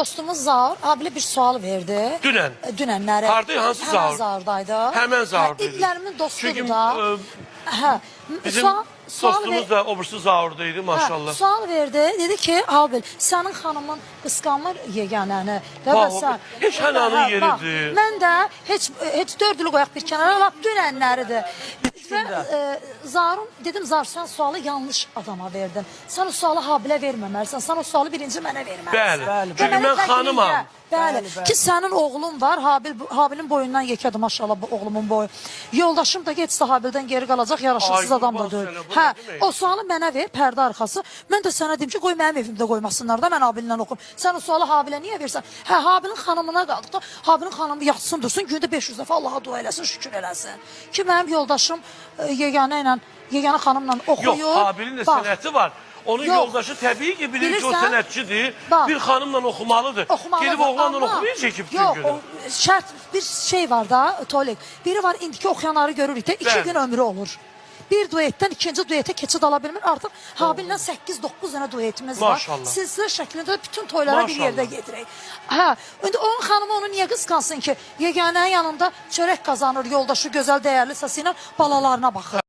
dostumuz Zaur abilə bir sual verdi. Dünənləri. Harda, hansı Zaur? Həmən Zaurdaydı. Həmən Zaurdaydı. İllərimin dostudur Çünki da. bizim dostumuz da obursu Zaurdaydı maşallah. Sual verdi. Dedi ki, Abil, sənin xanımın qısqanmır yeganəni. Heç hənanın yeridir. Mən də heç 4 il qoyaq bir kənara, lap dünənləridir. Zarım, dedim Zar, sən sualı yanlış adama verdin. Sən o sualı Habilə verməməlisən. Sən o sualı birinci mənə verməlisən. Bəli. Çünki mən xanımam. Bəli. Ki sənin oğlun var. Habilin boyundan yekədir maşallah bu oğlumun boyu. Yoldaşım da getsə Habildən geri qalacaq, yaraşıqsız adam da deyil. O sualı mənə ver, pərdə arxası. Mən də sənə deyim ki, qoy mənim evimdə qoymasınlar da, mən Habillə oxum. Sən o sualı Habilə niyə versən? Habilin xanımına qaldıqda, Habilin xanımı yatsın dursun, gündə 500 dəfə Allaha dua eləsin, şükür eləsin. Ki mənim yoldaşım yeganə xanımla oxuyur. Yox, Habilin də sənəti var. Onun yoldaşı təbii ki, bilir ki, o sənətçidir. Bir xanımla oxumalıdır. Gedib oğlanla oxumayacaq ki, bütün günü. Yox, şərt bir şey var da, Tolik. Biri var, indiki oxuyanları görürük də, 2 gün ömrü olur. Bir duetdən ikinci duetə keçid ala bilmir. Artıq Habillə 8-9 dənə duetimiz var. Maşallah. Silsilə şəklində bütün toylara bir yerdə gedirik. İndi onun xanımı onu niyə qısqansın ki? Yeganənin yanında çörək qazanır, yoldaşı gözəl, dəyərli səsi ilə balalarına baxır.